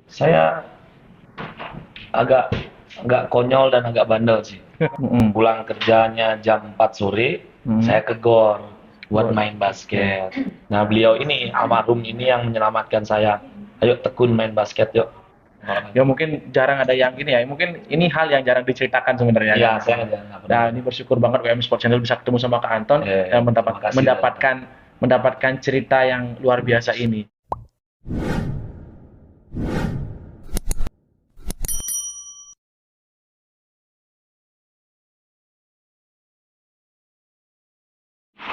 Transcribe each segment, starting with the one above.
Saya agak agak konyol dan agak bandel sih. Mm-mm. Pulang kerjanya jam 4 sore, Mm. saya ke GOR buat Gor. main basket. Nah, beliau ini, almarhum ini yang menyelamatkan saya. Ayo tekun main basket yuk. Ya mungkin jarang ada yang ini ya. Mungkin ini hal yang jarang diceritakan sebenarnya Iya, kan. saya nggak pernah. Nah, ini bersyukur banget WM Sport Channel bisa ketemu sama Kak Anton dan Terima kasih. mendapatkan cerita yang luar biasa ini.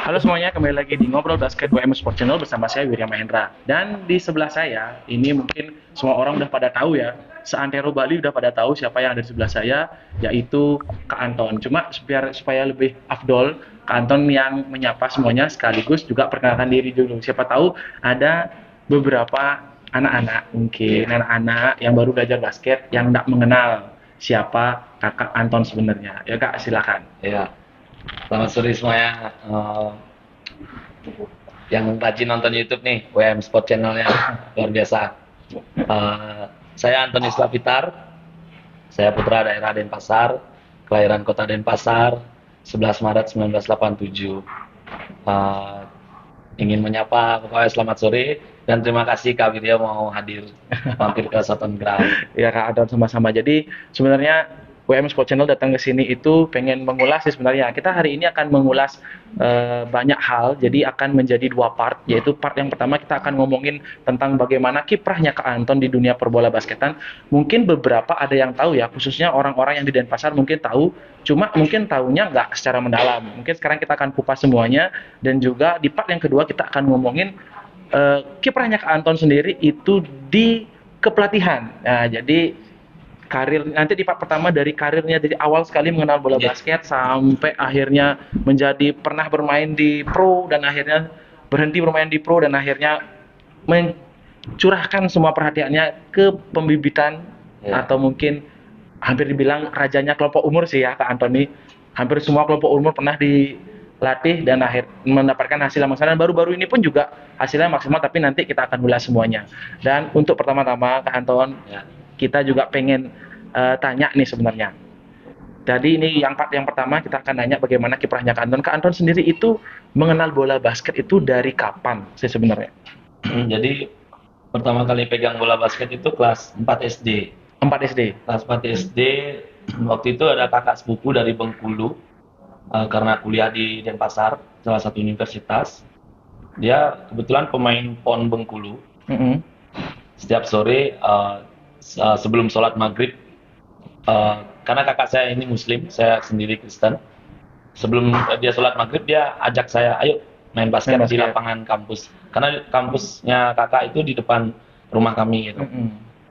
Halo semuanya, kembali lagi di Ngobrol Basket WM Sport Channel bersama saya Wirya Mahendra. Dan di sebelah saya, ini mungkin semua orang udah pada tahu ya, seantero Bali udah pada tahu siapa yang ada di sebelah saya, yaitu Kak Anton. Cuma supaya lebih afdol, Kak Anton yang menyapa semuanya sekaligus juga perkenalkan diri dulu. Siapa tahu ada beberapa anak-anak, mungkin anak-anak yang baru belajar basket yang tidak mengenal siapa Kakak Anton sebenarnya. Ya Kak, silakan. Ya, selamat sore semuanya. Yang rajin nonton YouTube nih, WM Sport Channelnya luar biasa. Eh, saya Antoni Slavitar, saya putra daerah Denpasar, kelahiran kota Denpasar, 11 Maret 1987. Eh, ingin menyapa, pokoknya selamat sore dan terima kasih Kak Wirya mau hadir mampir ke Soton Ground. Ya Kak Adon sama-sama. Jadi sebenarnya WM Sport Channel datang ke sini itu pengen mengulas sih sebenarnya. Kita hari ini akan mengulas banyak hal. Jadi akan menjadi dua part. Yaitu part yang pertama kita akan ngomongin tentang bagaimana kiprahnya Kak Anton di dunia perbola basketan. Mungkin beberapa ada yang tahu ya, khususnya orang-orang yang di Denpasar mungkin tahu. Cuma mungkin tahunya nggak secara mendalam. Mungkin sekarang kita akan kupas semuanya. Dan juga di part yang kedua kita akan ngomongin kiprahnya Kak Anton sendiri itu di kepelatihan. Nah, jadi karir nanti di part pertama dari karirnya dari awal sekali mengenal bola basket sampai akhirnya menjadi pernah bermain di pro dan akhirnya berhenti bermain di pro dan akhirnya mencurahkan semua perhatiannya ke pembibitan atau mungkin hampir dibilang rajanya kelompok umur sih ya Kak Antoni. Hampir semua kelompok umur pernah dilatih dan akhir mendapatkan hasil yang maksimal. Baru-baru ini pun juga hasilnya maksimal tapi nanti kita akan ulas semuanya. Dan untuk pertama-tama Kak Anton, kita juga pengen tanya nih sebenarnya. Jadi ini yang pertama kita akan nanya bagaimana kiprahnya Kak Anton. Kak Anton sendiri itu mengenal bola basket itu dari kapan sih sebenarnya? Jadi pertama kali pegang bola basket itu kelas 4 SD. 4 SD. Kelas 4 SD, waktu itu ada kakak sepupu dari Bengkulu, karena kuliah di Denpasar, salah satu universitas. Dia kebetulan pemain PON Bengkulu. Setiap sore sebelum sholat maghrib, karena kakak saya ini Muslim, saya sendiri Kristen. Sebelum dia sholat maghrib, dia ajak saya, ayo main basket di lapangan kampus. Karena kampusnya kakak itu di depan rumah kami gitu.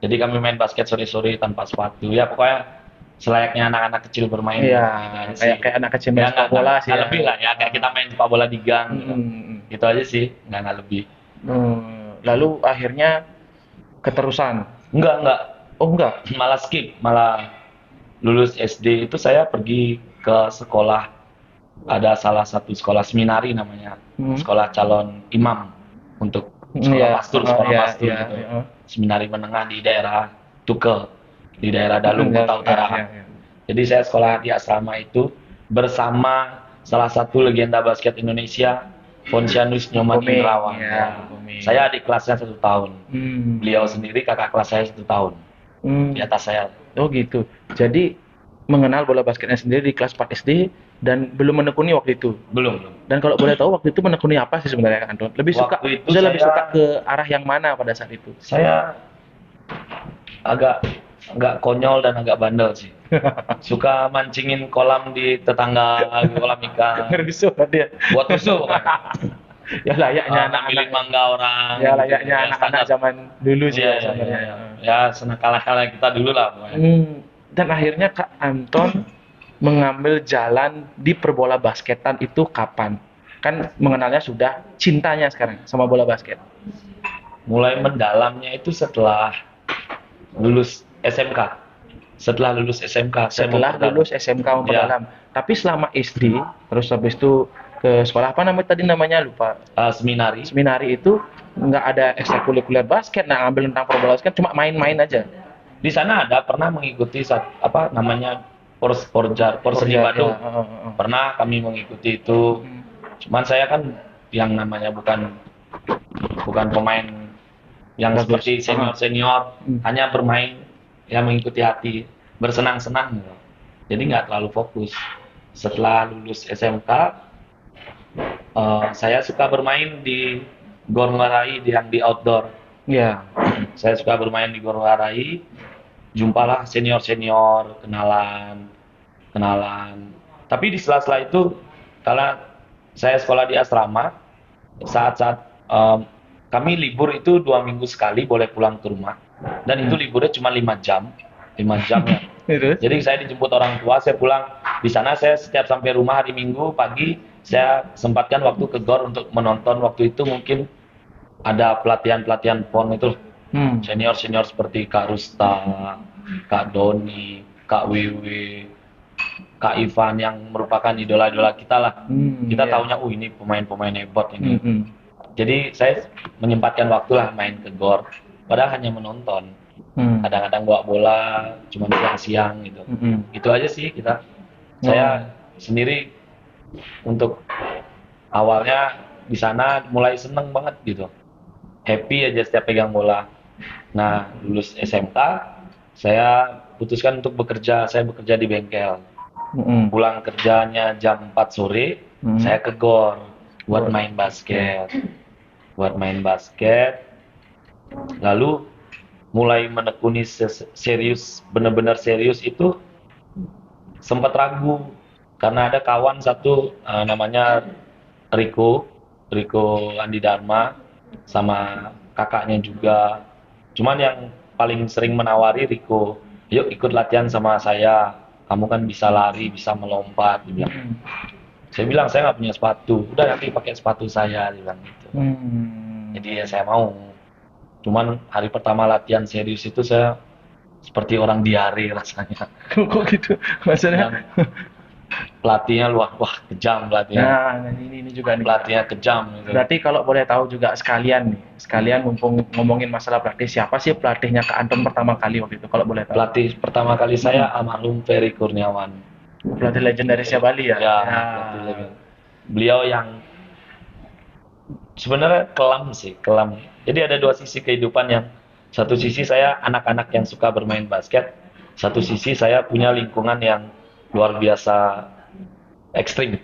Jadi kami main basket sore-sore tanpa sepatu. Ya pokoknya selayaknya anak-anak kecil bermain. Iya, Gitu aja kayak anak kecil main ya, sepak bola sih. Nggak Ya. lebih lah ya, kayak kita main sepak bola di gang. Gitu. Gitu aja sih, nggak lebih. Lalu akhirnya keterusan? Enggak. Oh enggak? Malah skip, malah lulus SD itu saya pergi ke sekolah, ada salah satu sekolah seminari namanya, sekolah calon imam untuk sekolah pastur gitu. Seminari menengah di daerah Tukel, di daerah Dalung, Kota Utara. Jadi saya sekolah di asrama itu bersama salah satu legenda basket Indonesia, Pontianus Nyoman Indrawan. Saya adik kelasnya 1 tahun. Beliau sendiri kakak kelas saya 1 tahun. Di atas saya. Oh gitu. Jadi mengenal bola basketnya sendiri di kelas 4 SD dan belum menekuni waktu itu. Belum. Dan kalau boleh tahu waktu itu menekuni apa sih sebenarnya Anton? Lebih suka lebih suka ke arah yang mana pada saat itu? Saya agak konyol dan agak bandel sih. Suka mancingin kolam di tetangga, kolam ikan. Rusuh dia. Buat rusuh pokoknya. Ya layaknya ngambilin mangga orang. Ya layaknya anak-anak zaman dulu sih ya, sebenarnya. Ya senakal-nakalnya kita dulu lah pokoknya. Dan akhirnya Kak Anton mengambil jalan di perbola basketan itu kapan? Kan mengenalnya sudah cintanya sekarang sama bola basket. Mulai mendalamnya itu setelah lulus SMK. Setelah lulus SMK. Memperdalam. Tapi selama SD, terus habis itu ke sekolah apa namanya tadi namanya lupa. Seminari. Seminari itu nggak ada ekstrakurikuler basket, nah ngambil tentang pro basket cuma main-main aja. Di sana ada pernah mengikuti apa namanya Porseni Porja, ya, Badung. Pernah kami mengikuti itu. Cuman saya kan yang namanya bukan pemain yang Bagus. seperti senior-senior, Hmm. hanya bermain ya mengikuti hati, bersenang-senang gitu. Jadi nggak terlalu fokus. Setelah lulus SMK, saya suka bermain di Gor Ngarai yang di outdoor. Ya. Saya suka bermain di Gor Ngarai, jumpalah senior-senior, kenalan. Tapi di sela-sela itu, karena saya sekolah di asrama, saat-saat kami libur itu 2 minggu sekali boleh pulang ke rumah, dan itu liburnya cuma 5 jam, 5 jam ya. Terus? Jadi saya dijemput orang tua, saya pulang. Di sana saya setiap sampai rumah hari Minggu pagi, saya sempatkan waktu ke GOR untuk menonton. Waktu itu mungkin ada pelatihan-pelatihan PON itu, senior-senior seperti Kak Rusta, Kak Doni, Kak Wiwi, Kak Ivan yang merupakan idola-idola kita lah. Kita taunya, ini pemain-pemain hebat ini. Jadi saya menyempatkan waktu lah main ke GOR, padahal hanya menonton. Kadang-kadang bawa bola, cuma siang-siang gitu. Itu aja sih kita. Saya sendiri untuk awalnya di sana mulai seneng banget gitu. Happy aja setiap pegang bola. Nah, lulus SMK, saya putuskan untuk bekerja. Saya bekerja di bengkel. Pulang kerjanya jam 4 sore, saya ke GOR buat main basket. Lalu mulai menekuni serius, benar-benar serius itu sempat ragu karena ada kawan satu namanya Riko Andi Dharma, sama kakaknya juga. Cuman yang paling sering menawari Riko, yuk ikut latihan sama saya, kamu kan bisa lari, bisa melompat, dia bilang. Saya bilang saya nggak punya sepatu, udah nanti pakai sepatu saya, dia bilang gitu. Jadi ya saya mau. Cuman hari pertama latihan serius itu saya seperti orang diare rasanya. Kok gitu? Maksudnya? Pelatihnya wah kejam pelatihnya. Nah, ini juga nih. Pelatihnya kejam gitu. Berarti kalau boleh tahu juga sekalian mumpung ngomongin masalah pelatih, siapa sih pelatihnya Kak Anton pertama kali waktu itu kalau boleh tahu? Pelatih pertama kali saya almarhum Ferry Kurniawan. Pelatih legendarisnya Bali ya? Ya, pelatih legend. Beliau yang sebenarnya kelam. Jadi ada dua sisi kehidupan, yang satu sisi saya anak-anak yang suka bermain basket, satu sisi saya punya lingkungan yang luar biasa ekstrim.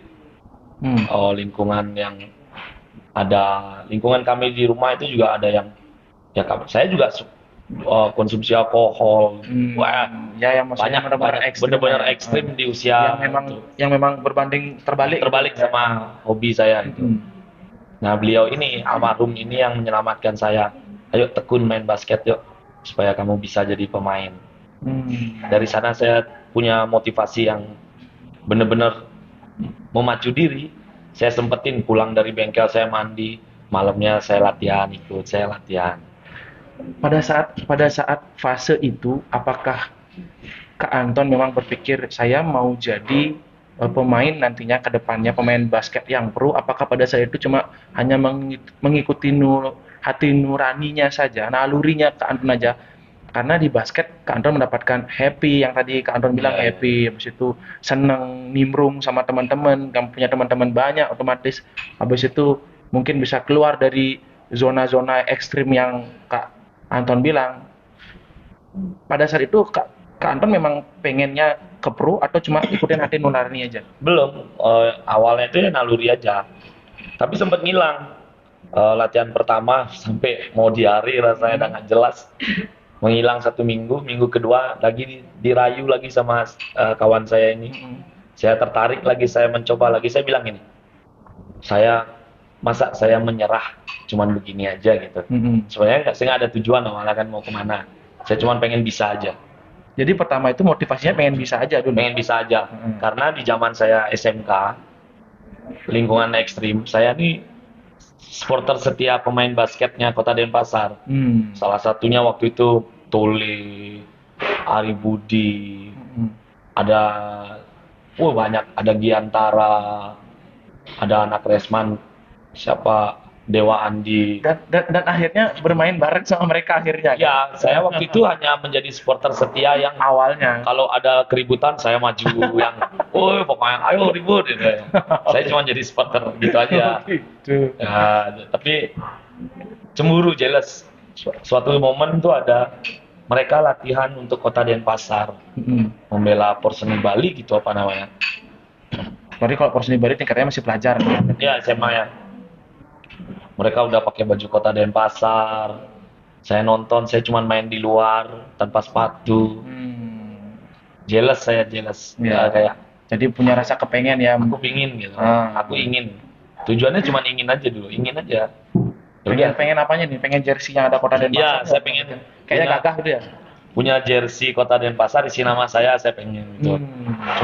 Lingkungan yang lingkungan kami di rumah itu juga ada yang ya saya juga konsumsi alkohol. Wah, ya yang maksudnya benar-benar ekstrim di usia yang memang terbalik sama hobi saya itu. Nah, beliau ini almarhum ini yang menyelamatkan saya. Ayo tekun main basket yuk, supaya kamu bisa jadi pemain. Dari sana saya punya motivasi yang benar-benar memacu diri. Saya sempetin pulang dari bengkel, saya mandi, malamnya saya latihan. Pada saat fase itu, apakah Kak Anton memang berpikir saya mau jadi pemain nantinya ke depannya, pemain basket yang pro? Apakah pada saat itu cuma hanya mengikuti hati nuraninya saja, nalurinya Kak Anton aja? Karena di basket Kak Anton mendapatkan happy, yang tadi Kak Anton bilang happy, habis itu seneng nimbrung sama teman-teman, kamu punya teman-teman banyak, otomatis habis itu mungkin bisa keluar dari zona-zona ekstrim yang Kak Anton bilang. Pada saat itu Kak Anton memang pengennya ke pro atau cuma ikutin hati nurani aja? Belum, awalnya itu ya naluri aja, tapi sempat ngilang. Latihan pertama sampai mau diare rasanya, udah nggak jelas. Menghilang 1 minggu, minggu kedua lagi dirayu lagi sama kawan saya ini. Saya tertarik lagi, saya mencoba lagi. Saya bilang ini, masa saya menyerah cuman begini aja gitu. Sebenarnya saya nggak ada tujuan awalnya kan mau kemana. Saya cuman pengen bisa aja. Jadi pertama itu motivasinya pengen bisa aja dulu? Pengen bisa aja. Karena di zaman saya SMK, lingkungan ekstrim, saya nih supporter setia pemain basketnya Kota Denpasar. Salah satunya waktu itu Tole, Ari Budi, ada banyak, ada Giantara, ada anak Resman, siapa Dewa Andi. Dan akhirnya bermain bareng sama mereka akhirnya kan? Ya, saya waktu itu hanya menjadi supporter setia yang Awalnya. kalau ada keributan saya maju, yang, oh pokoknya ayo ribut gitu. Saya cuma jadi supporter gitu aja. Gitu. Ya, tapi cemburu, jealous. Suatu momen tuh ada mereka latihan untuk Kota Denpasar, membela Porseni Bali gitu apa namanya. Berarti kalau Porseni Bali tingkatnya masih pelajar ya? Ya, SMA ya. Mereka udah pakai baju Kota Denpasar. Saya nonton, saya cuma main di luar tanpa sepatu. Jealous, saya jealous. Ya. Kayak Jadi punya rasa kepengen ya. aku pingin gitu. Aku ingin. Tujuannya cuma ingin aja dulu, ingin aja. Pengen apanya nih? Pengen jersey yang ada Kota Denpasar? Iya, saya pengen. Kayaknya gagah gitu ya? Punya jersey Kota Denpasar isi nama saya pengen gitu.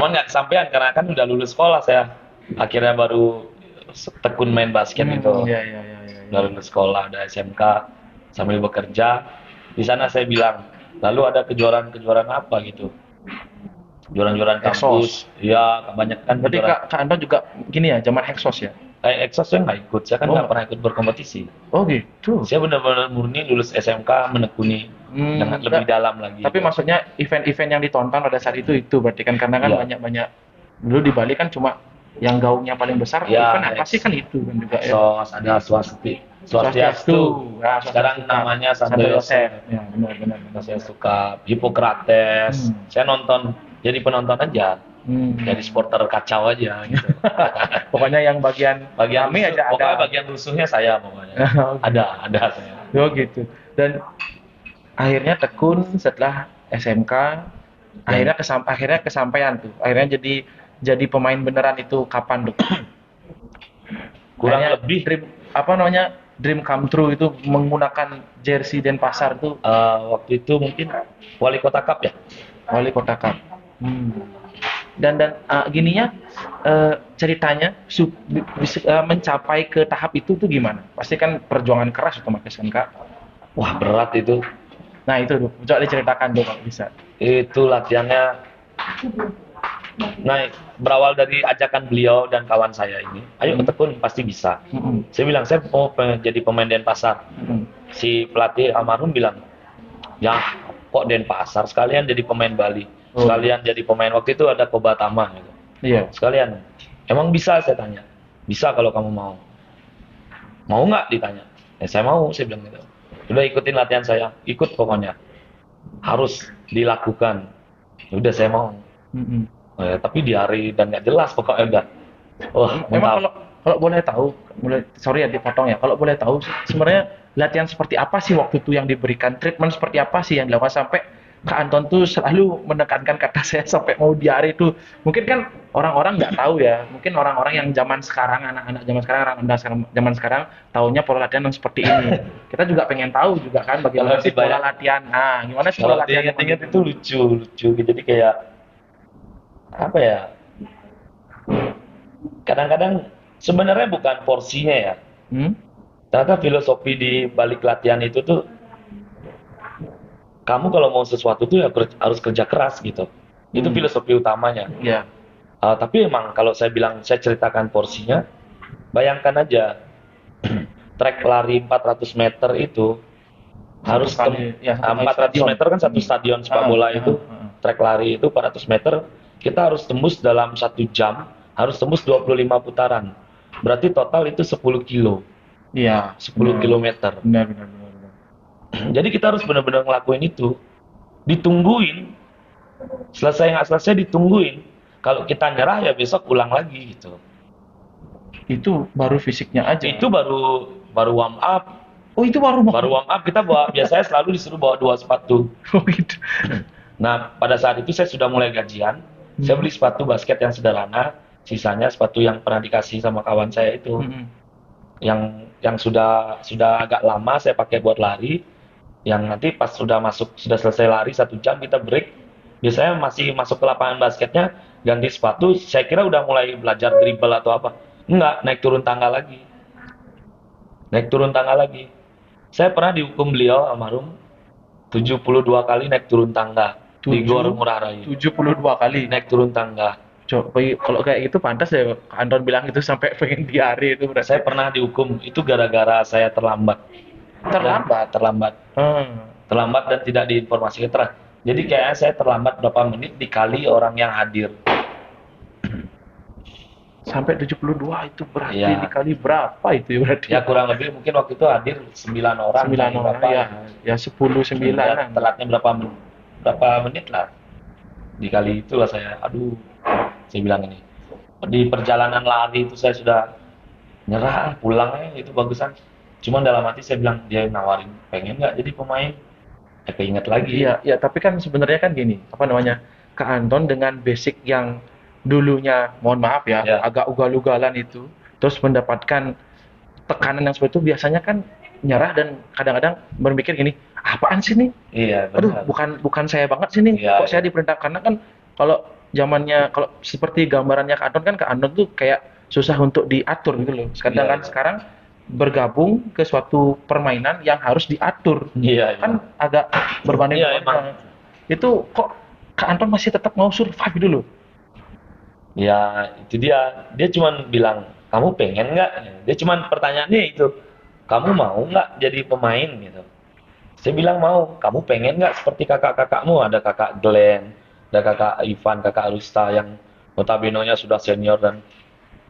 Cuman nggak kesampaian karena kan udah lulus sekolah saya. Akhirnya baru tekun main basket gitu. Iya. Udah lulus sekolah, ada SMK, sambil bekerja. Di sana saya bilang, lalu ada kejuaraan-kejuaraan apa gitu. Kejuaraan-kejuaraan kampus. Iya, kebanyakan. Berarti Kak Anton juga gini ya, zaman Hexos ya? Kayak Exos saya nggak ikut, saya kan nggak pernah ikut berkompetisi. Oh gitu. Saya benar-benar murni lulus SMK menekuni dengan lebih dalam lagi. Tapi maksudnya event-event yang ditonton pada saat itu berarti kan karena kan banyak-banyak dulu di Bali kan cuma yang gaungnya paling besar event apa sih kan itu kan juga ya. SOS ada Swastiastu. Nah, sekarang namanya Santo Yosef. Ya, benar. Saya suka Hippocrates. Saya nonton jadi penonton aja. Jadi supporter kacau aja gitu. Pokoknya yang bagian kami aja ada. Pokoknya bagian rusuhnya saya pokoknya. Ada saya. Oh gitu. Dan akhirnya tekun setelah SMK, akhirnya kesampaian tuh. Akhirnya jadi pemain beneran itu kapan tuh? Kurang akhirnya lebih dream come true itu menggunakan jersey Denpasar tuh. Waktu itu mungkin Wali Kota Cup ya. Wali Kota Cup. Dan gininya ceritanya mencapai ke tahap itu tuh gimana? Pasti kan perjuangan keras otomatis kan Kak? Wah berat itu. Nah itu tuh, coba diceritakan dong kalau bisa. Itu latihannya. Nah berawal dari ajakan beliau dan kawan saya ini, ayo tekun pasti bisa. Saya bilang saya mau jadi pemain Denpasar. Si pelatih almarhum bilang, ya kok Denpasar sekalian jadi pemain Bali. Sekalian jadi pemain, waktu itu ada Kobatama gitu. Iya. Sekalian. Emang bisa, saya tanya. Bisa kalau kamu mau. Mau nggak ditanya? Saya mau, saya bilang gitu. Udah ikutin latihan saya, ikut pokoknya. Harus dilakukan. Udah saya mau. Tapi di hari dan nggak jelas pokoknya udah. Emang kalau boleh tahu, sorry ya dipotong ya. Kalau boleh tahu sebenarnya latihan seperti apa sih waktu itu yang diberikan, treatment seperti apa sih yang dilakukan sampai Kak Anton tuh selalu menekankan kata saya sampai mau diare itu. Mungkin kan orang-orang nggak tahu ya. Mungkin orang-orang yang zaman sekarang, anak-anak zaman sekarang, anak-anak zaman sekarang tahunya pola latihan yang seperti ini. Kita juga pengen tahu juga kan bagaimana sih pola latihan. Nah, gimana sih pola latihan? Ingat itu lucu. Jadi kayak apa ya? Kadang-kadang sebenarnya bukan porsinya ya. Ternyata filosofi di balik latihan itu tuh, kamu kalau mau sesuatu tuh ya harus kerja keras gitu. Itu filosofi utamanya. Iya. Tapi emang kalau saya ceritakan porsinya, bayangkan aja trek lari 400 meter itu harus 400 meter kan satu stadion sepak bola itu, trek lari itu 400 meter, kita harus tembus dalam 1 jam, harus tembus 25 putaran. Berarti total itu 10 kilo. Iya. 10 kilometer. Benar. Jadi kita harus benar-benar ngelakuin itu, ditungguin, selesai nggak selesai ditungguin. Kalau kita nyerah ya besok ulang lagi gitu. Itu baru fisiknya aja. Itu baru warm up. Oh itu baru warm up. Kita biasanya selalu disuruh bawa 2 sepatu. Oh gitu. Nah pada saat itu saya sudah mulai gajian. Saya beli sepatu basket yang sederhana. Sisanya sepatu yang pernah dikasih sama kawan saya itu, yang sudah agak lama saya pakai buat lari. Yang nanti pas sudah selesai lari 1 jam kita break, biasanya masih masuk ke lapangan basketnya, ganti sepatu, saya kira udah mulai belajar dribble atau apa. Enggak, naik turun tangga lagi. Saya pernah dihukum beliau almarhum 72 kali naik turun tangga di Gor Ngurah Rai. 72 kali naik turun tangga. Coba kalau kayak gitu pantas ya Kak Anton bilang itu sampai pengen diare itu berarti. Saya pernah dihukum itu gara-gara saya terlambat dan Terlambat. terlambat Hmm. terlambat dan tidak diinformasikan jadi kayaknya saya terlambat berapa menit dikali orang yang hadir. Sampai 72 itu berarti Ya, dikali berapa itu ya berarti? ya kurang lebih mungkin waktu itu hadir 9 orang 9 kali orang berapa ya. Ya 10 ya 9-an. telatnya berapa menit lah dikali itulah saya aduh saya bilang ini di perjalanan lari itu saya sudah nyerah pulang itu bagusan cuman dalam hati saya bilang dia nawarin pengen nggak jadi pemain keinget lagi. Iya, ya tapi kan sebenarnya kan gini, apa namanya? Kak Anton dengan basic yang dulunya mohon maaf ya, Ya, agak ugal-ugalan itu, terus mendapatkan tekanan yang seperti itu biasanya kan nyerah dan kadang-kadang berpikir gini, apaan sih nih? iya Aduh, benar. bukan saya banget sih nih. Iya, Kok iya. saya diperintah karena kan kalau zamannya kalau seperti gambarannya Kak Anton tuh kayak susah untuk diatur gitu loh. Iya, Sedangkan iya. sekarang bergabung ke suatu permainan yang harus diatur. Iya, iya. Kan agak berbanding Iya, emang. terbalik. Itu kok Kak Anton masih tetap mau survive gitu loh. Ya, itu dia. Dia cuman bilang, "Kamu pengen nggak?" Dia cuman pertanyaannya itu, "Kamu mau nggak jadi pemain?" gitu. Saya bilang mau. "Kamu pengen nggak seperti kakak-kakakmu?" Ada kakak Glenn, ada kakak Ivan, kakak Arusta yang notabene-nya sudah senior dan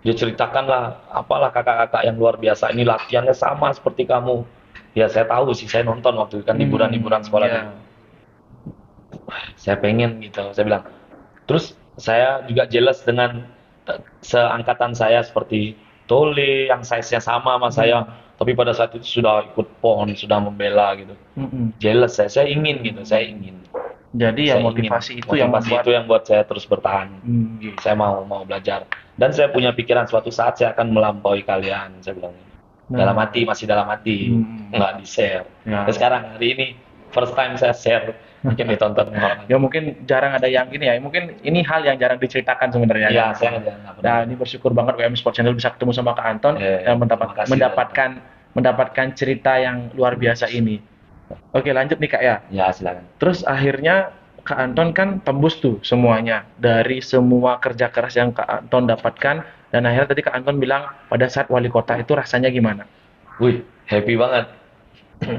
dia ceritakan lah, apalah kakak-kakak yang luar biasa ini latihannya sama seperti kamu. Ya saya tahu sih, saya nonton waktu itu kan liburan-liburan sekolah Ya. dulu. Saya pengen gitu, saya bilang. Terus saya juga jelas dengan seangkatan saya seperti Tole yang size-nya sama sama saya, tapi pada saat itu sudah ikut PON, sudah membela gitu. Mm-mm. Jelas saya ingin gitu, saya ingin. Jadi ya Saya ingin. motivasi itu yang Motivasi membuat itu yang buat saya terus bertahan. gitu. Saya mau belajar. Dan saya punya pikiran suatu saat saya akan melampaui kalian, saya bilang. Dalam Nah, hati, masih dalam hati, nggak di-share. ya. Dan sekarang hari ini first time saya share, mungkin ditonton orang. Ya mungkin jarang ada yang gini ya. Mungkin ini hal yang jarang diceritakan sebenarnya. Iya, Kan? saya nggak pernah. Nah, ini bersyukur banget WM Sport Channel bisa ketemu sama Kak Anton dan Terima kasih, mendapatkan cerita yang luar biasa ini. Oke, lanjut nih Kak ya. ya silakan. Terus akhirnya Kak Anton kan tembus tuh semuanya dari semua kerja keras yang Kak Anton dapatkan dan akhirnya tadi Kak Anton bilang pada saat wali kota itu rasanya gimana? Wih, happy banget.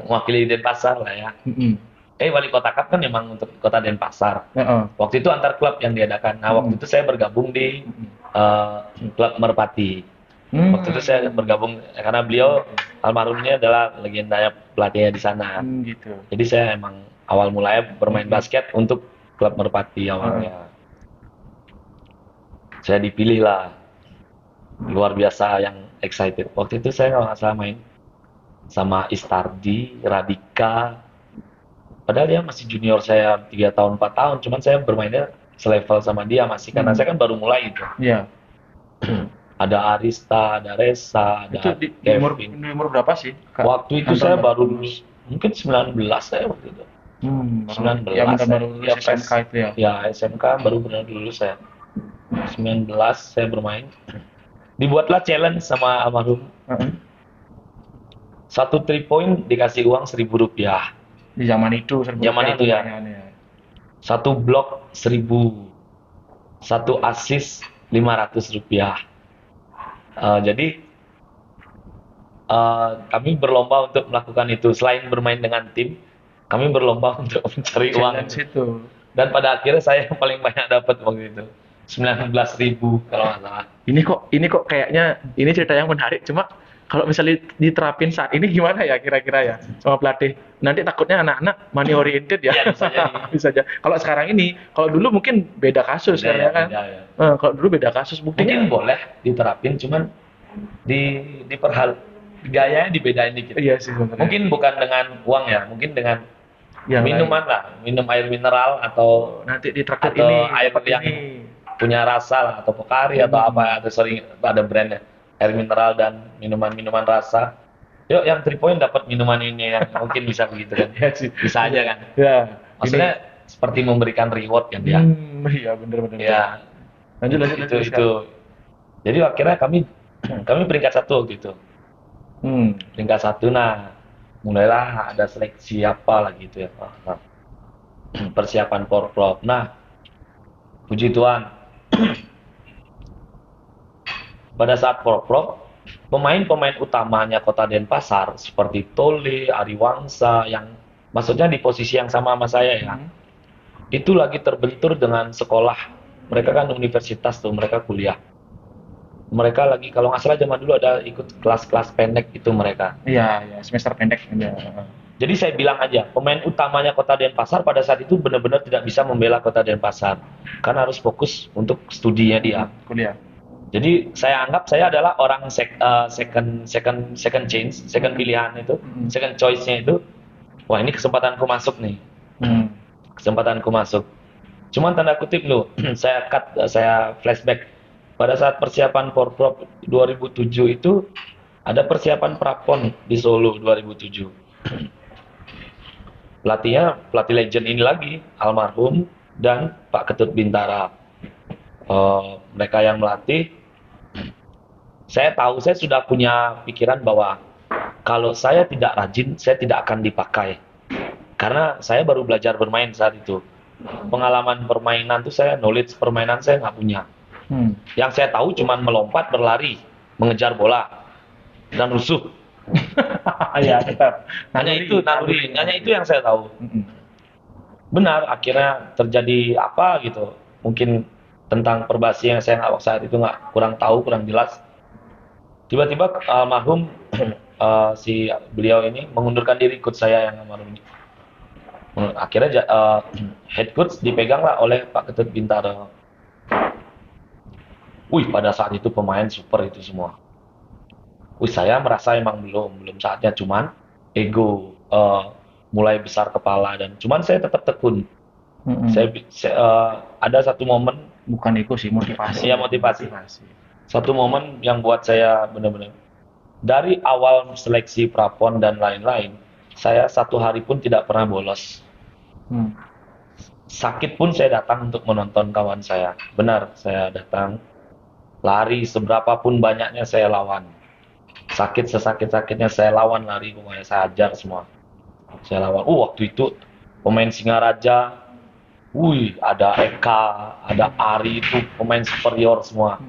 Wakili Denpasar lah ya. Mm-mm. Wali kota Cup kan memang untuk kota Denpasar. Heeh. Waktu itu antar klub yang diadakan. Nah, waktu itu saya bergabung di eh, klub Merpati. Waktu itu saya bergabung karena beliau almarhumnya adalah legendanya pelatihnya di sana. Gitu. Jadi saya emang awal mulanya bermain basket untuk klub Merpati awalnya. Saya dipilih lah, luar biasa yang excited. Waktu itu saya nggak salah main sama Istardi, Radika. Padahal dia masih junior saya 3 tahun 4 tahun, cuman saya bermainnya selevel sama dia masih karena saya kan baru mulai itu. Iya. Ada Arista, ada Resa, Itu ada di umur, Kevin. di umur berapa sih? Kak Waktu itu Anton saya baru baru lulus, mungkin 19 saya waktu itu. 19 ya benar saya. baru lulus Ya, SMK itu ya. Ya, SMK baru benar lulus saya. 19 saya bermain. Dibuatlah challenge sama almarhum. Heeh. Satu 3 point dikasih uang Rp1.000. Di zaman itu Zaman itu ya. lumayan. Satu blok 1.000. Satu assist Rp500. Jadi kami berlomba untuk melakukan itu. Selain bermain dengan tim, kami berlomba untuk mencari uang. Challenge itu. Dan pada akhirnya saya yang paling banyak dapat waktu itu. 19.000 kalau nggak salah. Ini kok kayaknya ini cerita yang menarik. Cuma kalau misalnya diterapin saat ini gimana ya kira-kira ya sama pelatih? Nanti takutnya anak-anak money oriented ya. Iya, bisa jadi. Bisa aja. Kalau sekarang ini, kalau dulu mungkin beda kasus Beda ya, kan. beda ya. Kalau dulu beda kasus buktinya. Mungkin boleh diterapin, cuman gayanya dibedain dikit. Iya sih sebenarnya. Mungkin bukan dengan uang ya, mungkin dengan Yang minuman lain. lah, minum air mineral atau Nanti di traktir atau ini air dapat yang ini. punya rasa lah, atau Pocari atau apa, atau sering ada brandnya air mineral dan minuman-minuman rasa. Yuk yang 3 point dapat minuman ini yang mungkin bisa begitu kan. Iya sih. Bisa aja kan. Ya. Maksudnya seperti memberikan reward kan dia. Iya bener-bener. Ya, Lanjut itu sekarang. jadi akhirnya kami peringkat 1 gitu. Peringkat 1. Nah, mulailah ada seleksi apa lah gitu ya. Persiapan porprov. Nah, puji Tuhan pada saat Porprov, pemain-pemain utamanya Kota Denpasar seperti Tole, Ari Wangsa yang maksudnya di posisi yang sama saya ya, itu lagi terbentur dengan sekolah. Mereka kan universitas tuh, mereka kuliah. Mereka lagi kalau nggak salah zaman dulu ada ikut kelas-kelas pendek itu mereka. Iya, ya, semester pendek. Ya. Jadi saya bilang aja, pemain utamanya Kota Denpasar pada saat itu benar-benar tidak bisa membela Kota Denpasar karena harus fokus untuk studinya dia. Kuliah. Jadi saya anggap saya adalah orang second change, second pilihan itu, second choice-nya itu. Wah, ini kesempatanku masuk nih. Kesempatanku masuk. Cuman tanda kutip loh, saya flashback. Pada saat persiapan Porprov 2007 itu ada persiapan Prapon di Solo 2007. Pelatih legend ini lagi, almarhum dan Pak Ketut Bintara. Mereka yang melatih, saya tahu saya sudah punya pikiran bahwa kalau saya tidak rajin, saya tidak akan dipakai. Karena saya baru belajar bermain saat itu. Pengalaman permainan tuh knowledge permainan saya nggak punya. Yang saya tahu cuma melompat, berlari, mengejar bola, dan rusuh. Ya, tetap. Hanya itu yang saya tahu. Benar, akhirnya terjadi apa gitu. Mungkin tentang perbasi yang saya saat itu kurang tahu, kurang jelas. Tiba-tiba almarhum si beliau ini mengundurkan diri, coach saya yang almarhum ini. Akhirnya head coach dipeganglah oleh Pak Ketut Bintara. Pada saat itu pemain super itu semua. Saya merasa emang belum saatnya, cuman ego mulai besar kepala dan cuman saya tetap tekun. Ada satu momen, bukan ego sih, motivasi. Ya, motivasi. Satu momen yang buat saya benar-benar dari awal seleksi prapon dan lain-lain, saya satu hari pun tidak pernah bolos. Sakit pun saya datang untuk menonton kawan saya. Benar, saya datang. Lari seberapa pun banyaknya saya lawan. Sakit sesakit-sakitnya saya lawan lari, pokoknya saya ajar semua. Saya lawan. Waktu itu pemain Singaraja, ada Eka, ada Ari, itu pemain superior semua.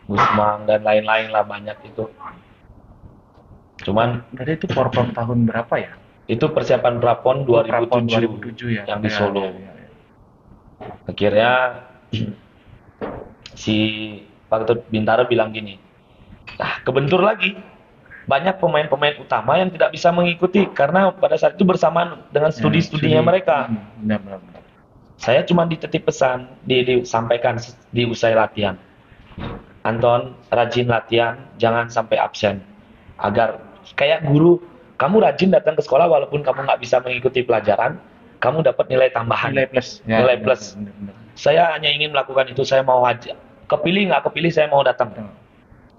Gusmang dan lain-lain lah, banyak itu. Cuman berarti itu Porprov tahun berapa ya? Itu persiapan Prapon 2007 ya, yang di Solo. Ya. Akhirnya si Pak Ketut Bintara bilang gini, kebentur lagi. Banyak pemain-pemain utama yang tidak bisa mengikuti karena pada saat itu bersamaan dengan studi-studinya mereka. Benar. Saya cuma dititip pesan, disampaikan di usai latihan. Anton, rajin latihan, jangan sampai absen. Agar kayak guru, kamu rajin datang ke sekolah walaupun kamu nggak bisa mengikuti pelajaran, kamu dapat nilai tambahan. Nilai plus. Nilai plus. Benar. Saya hanya ingin melakukan itu, saya mau aja. Kepilih nggak kepilih, saya mau datang.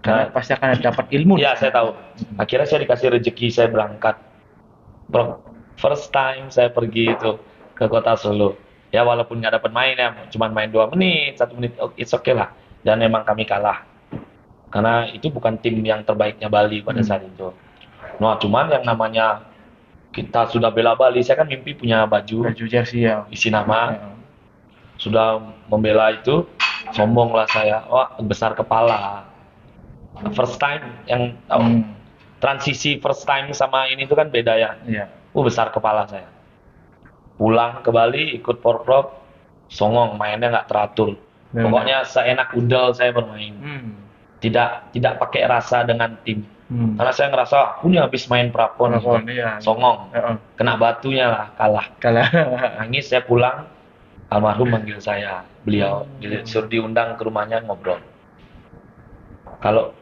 Karena pasti akan dapat ilmu. Ya, saya tahu. Akhirnya saya dikasih rezeki, saya berangkat. First time saya pergi itu ke kota Solo. Ya, walaupun nggak dapat main ya, cuma main 2 menit, 1 menit, it's okay lah. Dan memang kami kalah. Karena itu bukan tim yang terbaiknya Bali pada saat itu. Nah, cuman yang namanya kita sudah bela Bali, saya kan mimpi punya baju jersey ya, isi nama. Sudah membela itu, sombong lah saya. Besar kepala. First time yang transisi first time sama ini itu kan beda ya. Besar kepala saya. Pulang ke Bali ikut Porprov, songong, mainnya nggak teratur. Pokoknya seenak udel saya bermain. Tidak pakai rasa dengan tim. Karena saya ngerasa aku nih habis main prapon, songong, kena batunya lah, kalah. Nangis, saya pulang, almarhum manggil saya, beliau disuruh diundang ke rumahnya ngobrol. Kalau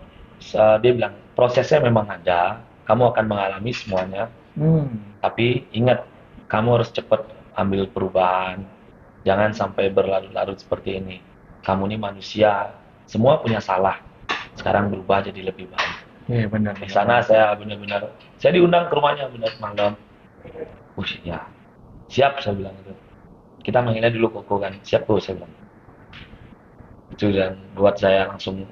dia bilang prosesnya memang ada, kamu akan mengalami semuanya, tapi ingat kamu harus cepat ambil perubahan, jangan sampai berlarut-larut seperti ini. Kamu ini manusia, semua punya salah. Sekarang berubah jadi lebih baik. Iya, benar. Di sana saya benar-benar, saya diundang ke rumahnya benar malam. Ya, siap saya bilang itu. Kita manggilnya dulu Koko kan, siap Koko saya bilang. Itu dan buat saya langsung,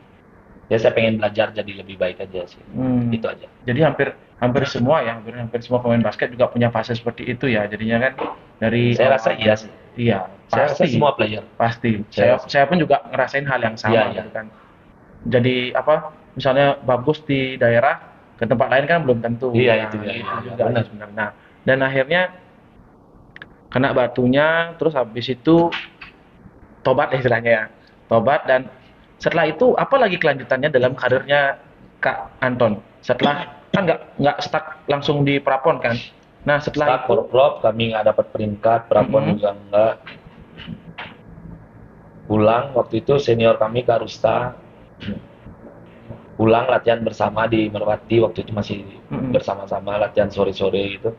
saya pengen belajar jadi lebih baik aja sih. Itu aja. Jadi hampir semua ya, hampir semua pemain basket juga punya fase seperti itu ya. Jadinya kan dari saya rasa iya sih. Iya, saya rasa semua player. Pasti. Saya pun juga ngerasain hal yang sama gitu kan. jadi apa misalnya bagus di daerah ke tempat lain kan belum tentu. Iya, Nah, itu dia, gitu iya, juga benar. sih sebenarnya. Nah, dan akhirnya kena batunya, terus habis itu tobat istilahnya ya. Tobat dan setelah itu apa lagi kelanjutannya dalam karirnya Kak Anton? Setelah kan nggak stuck langsung di Prapon kan? Nah setelah Start itu, Porprov kami nggak dapat peringkat, Prapon mm-mm, juga enggak. Pulang waktu itu senior kami Kak Rusta pulang latihan bersama di Merpati, waktu itu masih mm-mm, bersama-sama latihan sore-sore gitu.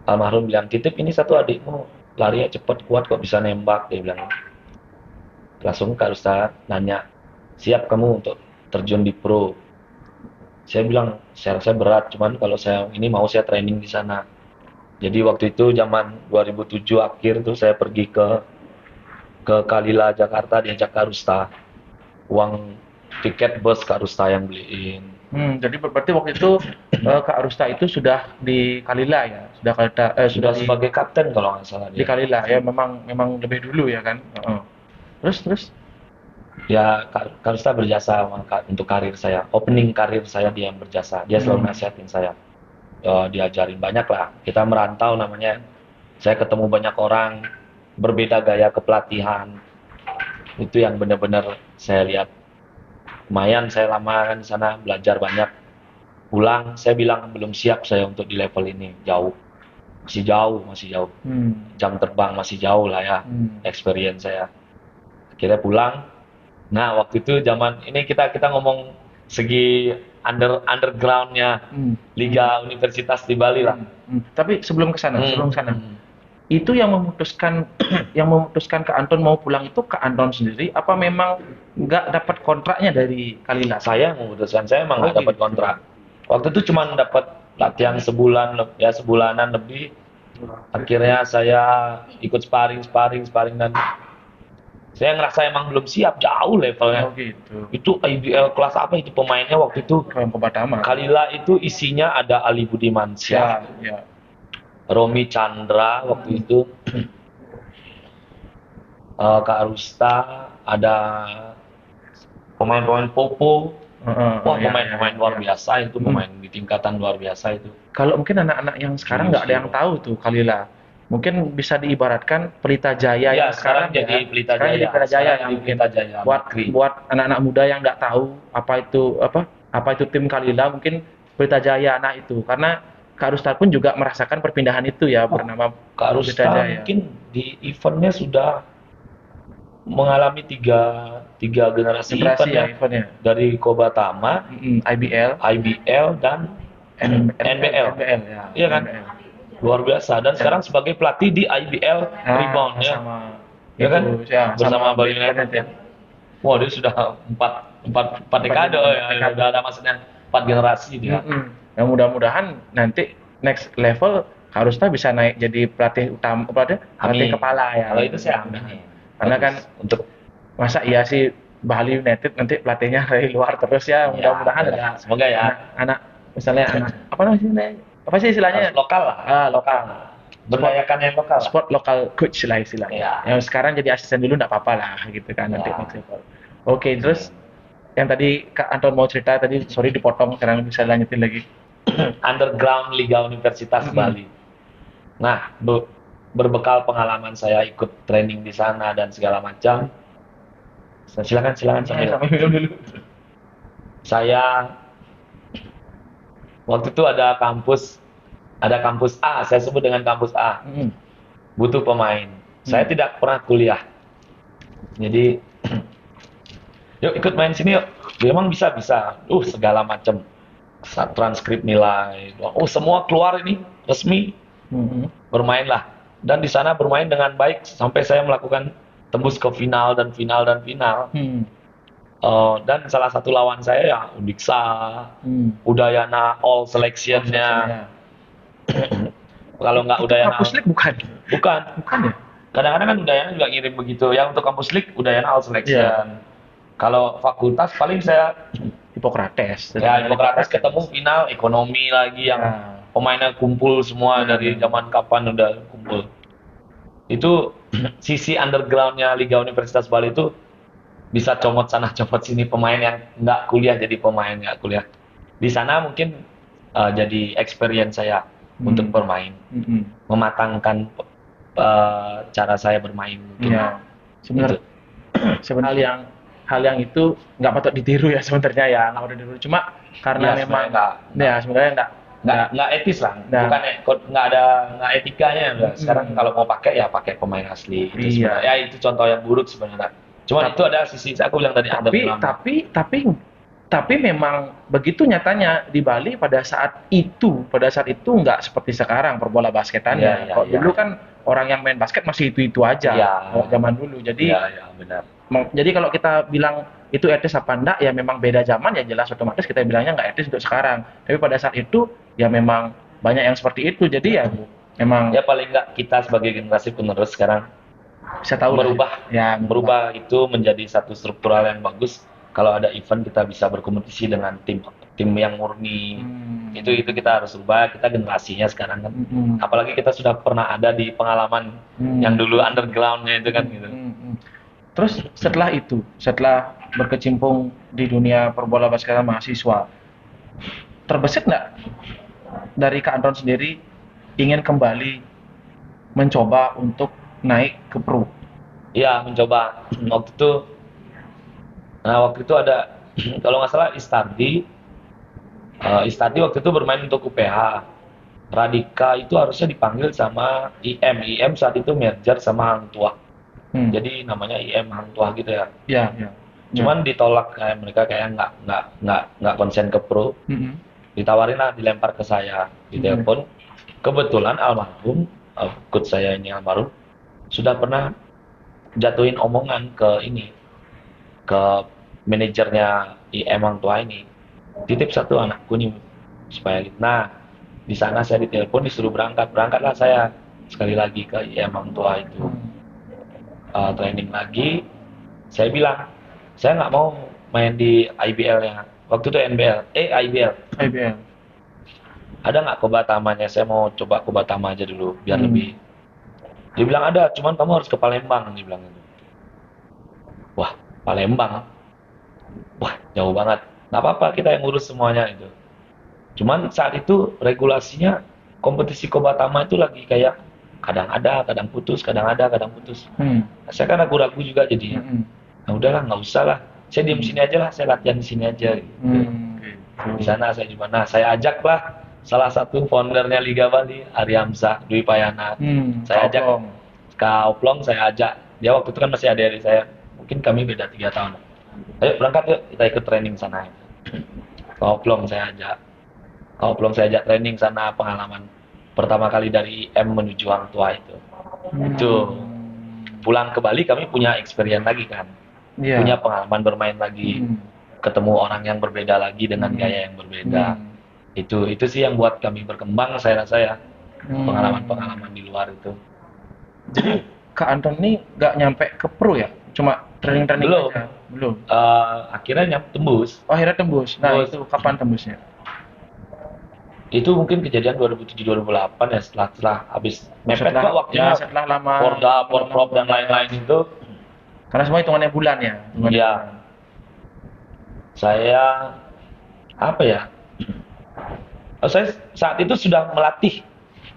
Almarhum bilang, "Titip ini satu adikmu, larinya cepet kuat kok bisa nembak," dia bilang. Langsung Kak Rusta nanya, "Siap kamu untuk terjun di pro?" Saya bilang, "Saya rasa berat, cuman kalau saya ini mau saya training di sana." Jadi waktu itu zaman 2007 akhir tuh saya pergi ke Kalila Jakarta, diajak Kak Rusta. Uang tiket bus Kak Rusta yang beliin. jadi berarti waktu itu Kak Rusta itu sudah di Kalila ya, sudah Sudah sebagai kapten kalau nggak salah di dia. Kalila ya, memang lebih dulu ya kan. Heeh. Terus Ya, Kak Rusta berjasa untuk karir saya. Opening karir saya dia yang berjasa. Dia selalu hmm, nasihatin saya. Diajarin banyak lah. Kita merantau namanya. Saya ketemu banyak orang berbeda gaya kepelatihan. Itu yang benar-benar saya lihat. Lumayan saya lama kan di sana belajar banyak. Pulang saya bilang belum siap saya untuk di level ini. Jauh. Masih jauh, masih jauh. hmm, Jam terbang masih jauh lah ya. hmm, Experience saya. Akhirnya pulang. Nah, waktu itu zaman ini kita kita ngomong segi undergroundnya hmm, hmm, Liga Universitas di Bali lah. Tapi sebelum ke sana, Hmm. itu yang memutuskan Kak Anton mau pulang itu Kak Anton sendiri apa memang nggak dapat kontraknya dari Kalila? Saya memutuskan, saya emang Oh nggak dapat gitu. kontrak. Waktu itu cuma dapat latihan sebulan, ya sebulanan lebih. Akhirnya saya ikut sparring dan saya ngerasa emang belum siap, jauh Oh levelnya. gitu. Itu IBL kelas apa itu pemainnya waktu itu? Kalau yang Kobatama. Kalila itu isinya ada Ali Budimansyah, Ya, ya. Romi Chandra waktu itu, Kak Rusta, ada pemain-pemain Popo. Heeh, Wah, ya, pemain-pemain luar ya. biasa itu, Hmm. pemain di tingkatan luar biasa itu. Kalau mungkin anak-anak yang sekarang nggak ada yang Junior. tahu tuh Kalila. Mungkin bisa diibaratkan Pelita Jaya Iya, yang sekarang sekarang jadi ya. Pelita Sekarang jadi Jaya. Pelita Jaya Sekarang ya jadi mungkin. Pelita Jaya, Buat Bakri. buat anak-anak muda yang nggak tahu apa itu tim Kalila mungkin Pelita Jaya nah itu karena Kak Rustar pun juga merasakan perpindahan itu ya Oh, bernama Kak Pelita Rusta Jaya. mungkin di eventnya sudah mengalami tiga, tiga generasi Generasi event ya ya. eventnya. Dari Kobatama, IBL, IBL, dan NBL. NBL ya, Iya kan? NBL. Luar biasa. Dan Ya. sekarang sebagai pelatih di IBL Rebound ya. Sama Ya kan? itu ya Bersama sama Bali United ya. ya. Wah, dia sudah empat dekade ya. Dekade. Udah ada maksudnya empat generasi dia. Yang mudah-mudahan nanti next level harusnya bisa naik jadi pelatih utama, pelatih Amin. kepala ya. Kalau itu saya amin. Karena kan Bagus. Untuk masa iya sih Bali United nanti pelatihnya dari luar terus ya, mudah-mudahan ya, ada semoga ya. anak misalnya anak apa namanya apa sih istilahnya Harus lokal lah. lokal Berdayakan yang lokal. sport lokal coach lah istilahnya Ya. yang sekarang jadi asisten dulu nggak apa-apa lah gitu kan nanti Ya. next level. Oke, terus yang tadi Kak Anton mau cerita tadi, sorry dipotong, sekarang bisa lanjutin lagi. Underground Liga Universitas Bali. Nah, berbekal pengalaman saya ikut training di sana dan segala macam. Silakan sambil. Sampai minum dulu. Saya waktu itu ada kampus A, saya sebut dengan kampus A. Butuh pemain. Saya tidak pernah kuliah. Jadi yuk ikut main sini yuk. Dia emang bisa. Segala macam. Transkrip nilai. Oh, semua keluar ini resmi. Bermainlah. Dan di sana bermain dengan baik sampai saya melakukan tembus ke final. Dan salah satu lawan saya ya Undiksa, Udayana All Selection-nya. Kalau nggak Udayana Kampus League bukan bukan. ya Kadang-kadang kan Udayana juga ngirim begitu. Yang untuk kampus League Udayana All Selection. Kalau fakultas paling saya Hippocrates ketemu final ekonomi lagi yang pemainnya kumpul semua dari zaman kapan udah kumpul. Itu sisi undergroundnya Liga Universitas Bali itu bisa comot sana comot sini, pemain yang nggak kuliah jadi pemain nggak kuliah. Di sana mungkin jadi experience saya untuk bermain, mematangkan cara saya bermain mungkin. Ya, sebenarnya Itu. sebenarnya hal yang itu nggak patut ditiru ya sebenarnya ya, nggak patut ditiru. Cuma karena Ya, memang sebenarnya ya sebenarnya nggak etis lah, nggak. bukan nggak etikanya udah. Sekarang Mm. kalau mau pakai ya pakai pemain asli itu Iya. sebenarnya. Ya itu contoh yang buruk sebenarnya. Cuman itu ada sisi aku bilang tadi underground. Tapi memang begitu nyatanya di Bali pada saat itu nggak seperti sekarang perbola basketannya. Iya, iya, Kalau iya. dulu kan orang yang main basket masih itu aja Iya. kalau zaman dulu. Jadi Iya, benar. jadi kalau kita bilang itu etis apa enggak ya memang beda zaman, ya jelas otomatis kita bilangnya nggak etis untuk sekarang. Tapi pada saat itu ya memang banyak yang seperti itu. Jadi ya memang Ya paling nggak kita sebagai generasi penerus sekarang bisa tahu lah merubah ya merubah itu menjadi satu struktural yang bagus. Kalau ada event kita bisa berkompetisi dengan tim yang murni. Itu kita harus ubah, kita generasinya sekarang kan. Apalagi kita sudah pernah ada di pengalaman yang dulu undergroundnya itu kan gitu. Terus setelah berkecimpung di dunia perbola basketan mahasiswa, terbesit nggak dari Kak Anton sendiri ingin kembali mencoba untuk naik ke pro? Iya, mencoba. Waktu itu ada kalau nggak salah Istardi waktu itu bermain untuk UPH. Radika itu harusnya dipanggil sama IM saat itu merger sama Hang Tuah. Jadi namanya IM Hang Tuah gitu ya. Ya, ya. Cuman ditolak, kayak mereka kayak nggak konsen ke pro. Ditawarin lah, dilempar ke saya di telepon. Kebetulan almarhum coach saya ini almarhum sudah pernah jatuhin omongan ke manajernya IM Hang Tuah ini. Titip satu anakku nih supaya gitu. Nah, di sana saya ditelepon disuruh berangkatlah saya sekali lagi ke IM Hang Tuah itu. Training lagi. Saya bilang saya nggak mau main di IBL-nya. Waktu itu IBL. Ada nggak Kobatamanya? Saya mau coba Kobatama aja dulu biar lebih. Dia bilang ada, cuman kamu harus ke Palembang, dia bilang gitu. Wah, Palembang. Wah, jauh banget. Nggak apa-apa, kita yang ngurus semuanya itu. Cuman saat itu regulasinya kompetisi Kobatama itu lagi kayak kadang ada, kadang putus, kadang ada, kadang putus. Saya kan ragu-ragu juga jadinya. Nah udahlah, nggak usah lah. Saya diem sini aja lah, saya latihan di sini aja. Gitu. Di sana saya di mana? Saya ajak lah salah satu foundernya Liga Bali, Ari Hamzah, Dwi Payana. Saya ajak Kak Oplong, saya ajak. Dia waktu itu kan masih adik-adik saya. Mungkin kami beda 3 tahun. Ayo berangkat yuk, kita ikut training sana. Kak Oplong saya ajak training sana, pengalaman pertama kali dari M menuju Hang Tuah itu. Itu pulang ke Bali kami punya experience lagi kan. Punya pengalaman bermain lagi. Ketemu orang yang berbeda lagi dengan gaya yang berbeda. Itu sih yang buat kami berkembang, saya rasa ya. Pengalaman-pengalaman di luar itu. Jadi Kak Anton ini nggak nyampe ke pro ya? Cuma training-training aja? Belum. Akhirnya tembus. Oh, akhirnya tembus. Nah, itu kapan tembusnya? Itu mungkin kejadian 2007-2008 ya, setelah habis mepet kok waktunya. Ya, setelah lama. Porprov dan lain-lain itu. Karena semua hitungannya bulan ya? Iya. Saya saya saat itu sudah melatih.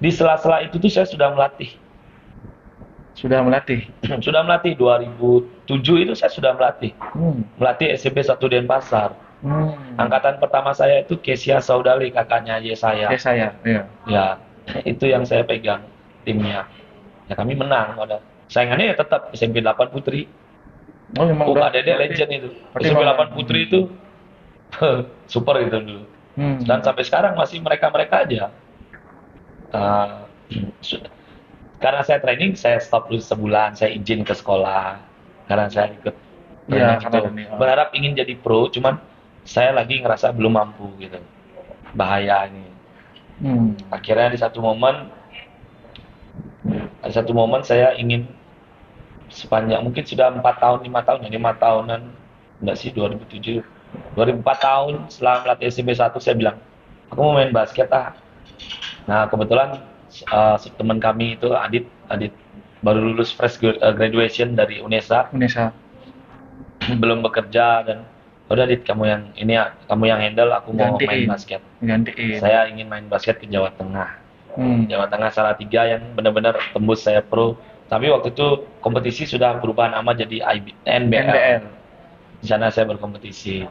Di sela-sela itu tuh saya sudah melatih. Sudah melatih 2007 itu saya sudah melatih. Melatih SMP 1 Denpasar. Angkatan pertama saya itu Kesia Saudali, kakaknya Yesaya. Iya. Ya, itu yang saya pegang timnya. Ya kami menang. Saingannya ya tetap SMP 8 Putri. Oh, memang Kak Dede legend itu. SMP 8 Putri itu super itu dulu. Dan sampai sekarang masih mereka-mereka aja. Karena saya training, saya stop dulu sebulan, saya izin ke sekolah. Karena saya ikut training itu. Berharap ingin jadi pro, cuman saya lagi ngerasa belum mampu gitu. Bahaya ini. Akhirnya di satu momen saya ingin sepanjang mungkin sudah 4 tahun, 5 tahun, 5 tahunan, enggak sih 2004 tahun setelah melatih SMP 1 saya bilang, aku mau main basket Nah kebetulan teman kami itu Adit baru lulus fresh graduation dari UNESA. belum bekerja dan udah Dit, kamu yang ini ya, kamu yang handle, aku mau main Gantiin. basket. Gantiin. Saya ingin main basket ke Jawa Tengah. Hmm. Jawa Tengah Salatiga yang benar-benar tembus saya pro. Tapi waktu itu kompetisi sudah berubah nama jadi NBL. NBL. Di sana saya berkompetisi.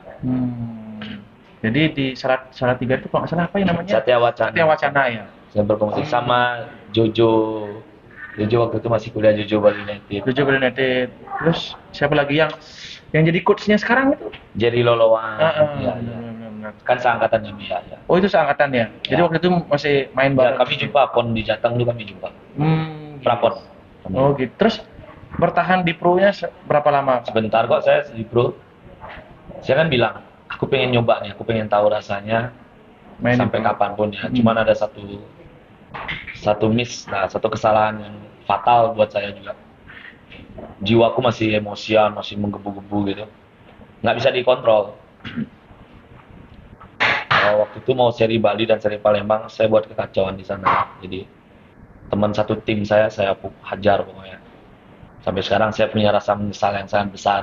Jadi di Salatiga itu kalau nggak salah apa ya namanya? Satya Wacana. Satya Wacana ya. Saya berkompetisi sama Jojo. Jojo waktu itu masih kuliah, Jojo Bali United. Jojo Bali United. Terus siapa lagi yang jadi coachnya sekarang itu? Jerry Lolowan. Ya, Benar. kan seangkatan ya. Oh itu seangkatan ya? Jadi waktu itu masih main Ya, bareng. kami jumpa pon di Jateng dulu, kami jumpa. Prapon. Oh gitu. Terus bertahan di pro-nya berapa lama? Pak? Sebentar kok saya di pro. Saya kan bilang, aku pengen nyoba nih, aku pengen tahu rasanya Main sampai di pro. kapanpun ya. Cuman ada satu miss, satu kesalahan yang fatal buat saya juga. Jiwaku masih emosian, masih menggebu-gebu gitu. Nggak bisa dikontrol. Waktu itu mau seri Bali dan seri Palembang, saya buat kekacauan di sana. Jadi teman satu tim saya hajar pokoknya. Sampai sekarang saya punya rasa menyesal yang sangat besar.